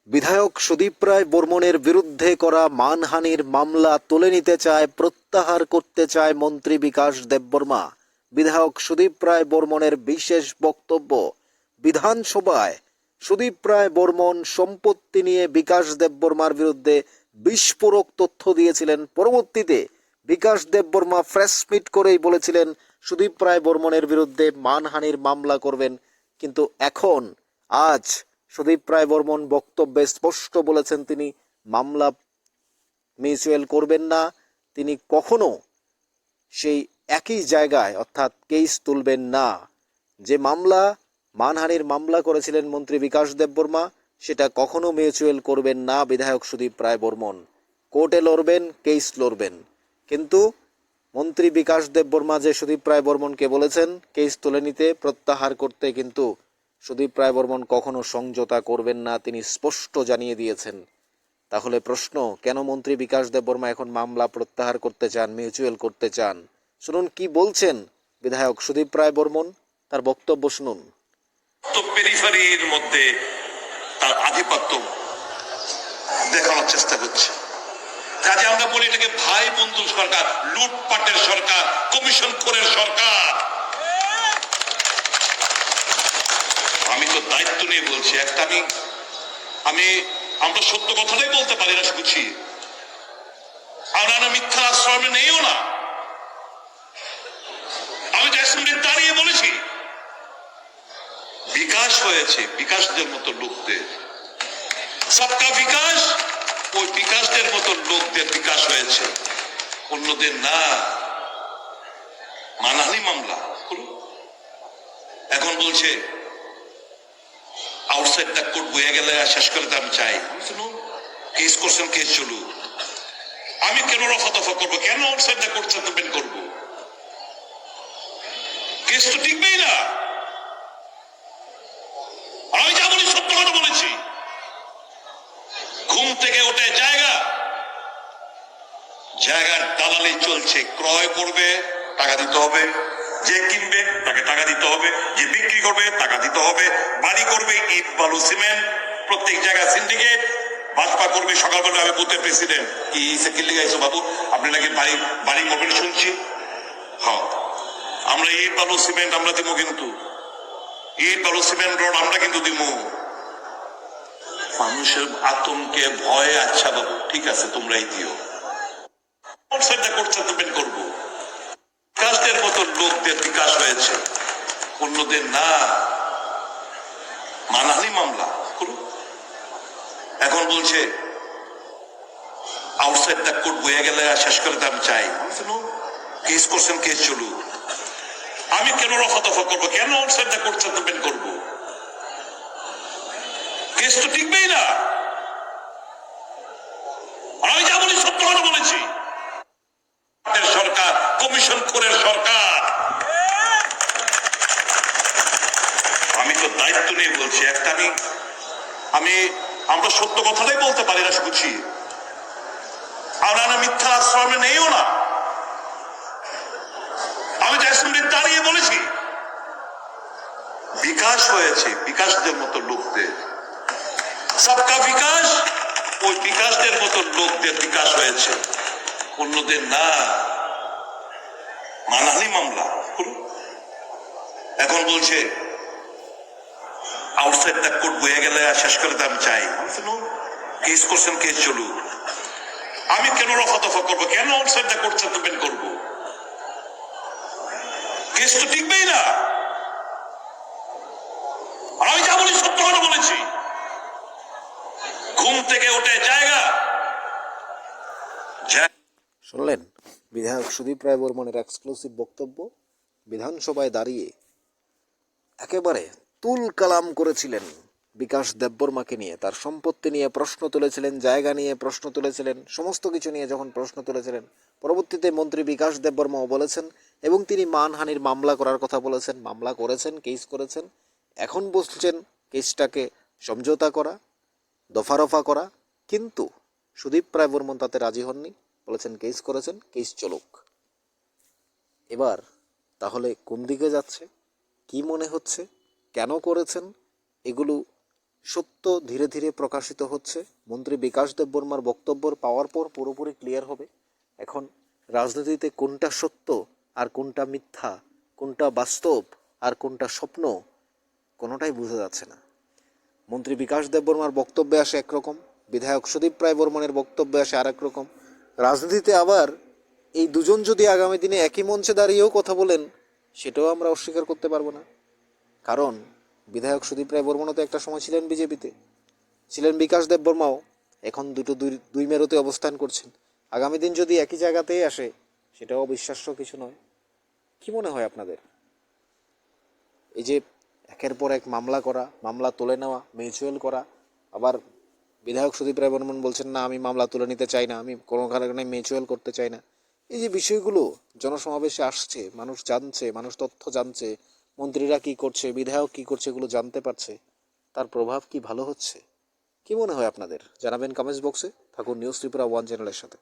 বিধায়ক সুদীপ রায় বর্মণের বিরুদ্ধে করা মানহানির মামলা তুলে নিতে চায়, প্রত্যাহার করতে চায় মন্ত্রী বিকাশ দেববর্মা। বিধায়ক সুদীপ রায় বর্মণের বিশেষ বক্তব্য বিধানসভায়। সুদীপ রায় বর্মণ সম্পত্তি নিয়ে বিকাশ দেববর্মার বিরুদ্ধে বিস্ফোরক তথ্য দিয়েছিলেন। পরবর্তীতে বিকাশ দেববর্মা প্রেস মিট করেই বলেছিলেন সুদীপ রায় বর্মণের বিরুদ্ধে মানহানির মামলা করবেন। কিন্তু এখন আজ সুদীপ রায় বর্মণ বক্তব্যে স্পষ্ট বলেছেন তিনি মামলা মিউচুয়াল করবেন না, তিনি কখনো সেই একই জায়গায় অর্থাৎ কেস তুলবেন না। যে মামলা মানহানির মামলা করেছিলেন মন্ত্রী বিকাশ দেববর্মা, সেটা কখনো মিউচুয়াল করবেন না বিধায়ক সুদীপ রায় বর্মণ। কোর্টে লড়বেন, কেস লড়বেন, কিন্তু মন্ত্রী বিকাশ দেববর্মা যে সুদীপ রায় বর্মণকে বলেছেন কেস তুলে নিতে, প্রত্যাহার করতে, কিন্তু সুদীপ রায় বর্মণ কখনো সমঝোতা করবেন না, তিনি স্পষ্ট জানিয়ে দিয়েছেন। তাহলে প্রশ্ন, কেন মন্ত্রী বিকাশ দেববর্মা এখন মামলা প্রত্যাহার করতে চান, মিউচুয়াল করতে চান? শুনুন কি বলছেন বিধায়ক সুদীপ রায় বর্মণ, তার বক্তব্য শুনুন। তো পেরিফেরির মধ্যে তার আধিপত্য দেখানোর চেষ্টা করছে। কাজে আমরা বলি এটাকে ভাই বন্ধু সরকার, লুটপাটের সরকার, কমিশন খোরের সরকার। আমি তো দায়িত্ব নিয়ে বলছি, একটা আমরা সত্য কথাটাই বলতে পারি না, শুনছি আমরা মিথ্যা আশ্রমে নেইও না। আমি তো অ্যাসেম্বলি দাঁড়িয়ে বলেছি বিকাশ হয়েছে বিকাশদের মতো লোকদের, সবকা বিকাশ, ওই বিকাশদের মতো লোকদের বিকাশ হয়েছে, অন্যদের না। মানহানি মামলা এখন বলছে আউটসাইড দ্য কোর্ট বয়ে গেলে শেষ করে আমি চাই। কেস করছেন, কেস চলুক। আমি কেন রফা দফা করবো? কেন আউটসাইড দ্য কোর্ট সেটেলমেন্ট করবো? কেস তো টিকবেই না। আমি যা বলি সত্য কথা বলেছি। ঘুম থেকে ওঠে জায়গার দালালি চলছে। ক্রয় করবে, টাকা দিতে হবে। যে কিনবে তাকে টাকা দিতে হবে, যে বিক্রি করবে টাকা দিতে হবে। বাড়ি করবে ইট বালু সিমেন্ট, প্রত্যেক জায়গায় সিন্ডিকেট। ভাজপা করবে, সকালবেলা আমি বুথের প্রেসিডেন্ট, কি সেকেন্ডলি গাইছো বাবু, আপনি নাকি বাড়ি করবেন শুনছি। হ্যাঁ, আমরা ইট বালু সিমেন্ট আমরা দিব, কিন্তু ইট বালু সিমেন্ট রোড আমরা কিন্তু দিব। মানুষের আতঙ্কে ভয়ে, আচ্ছা বাবু ঠিক আছে তোমরাই দিও, করবো। বিকাশদের মতো লোকদের বিকাশ হয়েছে, অন্যদের না। মানহানি মামলা করুন। এখন বলছে আউটসাইড দ্য কোর্ট বয়ে গেলে শেষ করে আমি চাই। কেস করছেন, কেস চলুক। আমি কেন রফা দফা করবো? কেন আউটসাইড দ্য কোর্ট সেটেলমেন্ট করবো? কেস তো টিকবেই না। আমি যা বলি সত্য কথা বলেছি। সরকার, কমিশন খোরের সরকার। আমি তো দায়িত্ব নিয়ে বলছি, একটা আমরা সত্য কথাটাই বলতে পারি না, শুনছি আমরা মিথ্যা আশ্রমে নেইও না। আমি তো অ্যাসেম্বলি দাঁড়িয়ে বলেছি বিকাশ হয়েছে বিকাশদের মতো লোকদের, সবকা বিকাশ, ওই বিকাশদের মতো লোকদের বিকাশ হয়েছে, অন্যদের না। মানহানি মামলা এখন বলছে আউটসাইড দ্য কোর্ট বয়ে গেলে শেষ করে আমি চাই। কেস করছেন, কেস চলুক। আমি কেন রফা দফা করবো? কেন আউটসাইড দ্য কোর্ট সেটেলমেন্ট করবো? কেস তো টিকবেই না। আমি যা বলি সত্য কথা বলেছি। ঘুম থেকে ওঠে শুনলেন বিধায়ক সুদীপ রায় বর্মণের এক্সক্লুসিভ বক্তব্য। বিধানসভায় দাঁড়িয়ে একেবারে তুল কালাম করেছিলেন বিকাশ দেববর্মাকে নিয়ে, তার সম্পত্তি নিয়ে প্রশ্ন তুলেছিলেন, জায়গা নিয়ে প্রশ্ন তুলেছিলেন, সমস্ত কিছু নিয়ে যখন প্রশ্ন তুলেছিলেন, পরবর্তীতে মন্ত্রী বিকাশ দেববর্মাও বলেছেন এবং তিনি মানহানির মামলা করার কথা বলেছেন, মামলা করেছেন, কেস করেছেন। এখন বলছেন কেসটাকে সমঝোতা করা, দফারফা করা, কিন্তু সুদীপ রায় বর্মণ তাতে রাজি হননি, বলেছেন কেস করেছেন, কেস চলুক। এবার তাহলে কোন দিকে যাচ্ছে, কি মনে হচ্ছে, কেন করেছেন, এগুলো সত্য ধীরে ধীরে প্রকাশিত হচ্ছে। মন্ত্রী বিকাশ দেববর্মার বক্তব্য পাওয়ার পর পুরোপুরি ক্লিয়ার হবে। এখন রাজনীতিতে কোনটা সত্য আর কোনটা মিথ্যা, কোনটা বাস্তব আর কোনটা স্বপ্ন, কোনোটাই বোঝা যাচ্ছে না। মন্ত্রী বিকাশ দেববর্মার বক্তব্যে আসে একরকম, বিধায়ক সুদীপ রায় বর্মনের বক্তব্যে আসে আরেক রকম। রাজনীতিতে আবার এই দুজন যদি আগামী দিনে একই মঞ্চে দাঁড়িয়েও কথা বলেন, সেটাও আমরা অস্বীকার করতে পারবো না। কারণ বিধায়ক সুদীপ রায় বর্মনও তো একটা সময় ছিলেন বিজেপিতে, ছিলেন বিকাশ দেববর্মাও, এখন দুই মেরুতে অবস্থান করছেন। আগামী দিন যদি একই জায়গাতেই আসে, সেটাও অবিশ্বাস্য কিছু নয়। কি মনে হয় আপনাদের? এই যে একের পর এক মামলা করা, মামলা তুলে নেওয়া, মিউচুয়াল করা, আবার বিধায়ক সুদীপ রায় বর্মন বলছেন না আমি মামলা তুলে নিতে চাই না, আমি কোনো কারণে মিউচুয়াল করতে চাই না। এই যে বিষয়গুলো জনসমাবেশে আসছে, মানুষ জানছে, মানুষ তথ্য জানছে, মন্ত্রীরা কি করছে, বিধায়ক কি করছে, এগুলো জানতে পারছে, তার প্রভাব কি ভালো হচ্ছে? কি মনে হয় আপনাদের? জানাবেন কমেন্টস বক্সে। থাকুন নিউজ ত্রিপুরা 1 চ্যানেলের সাথে।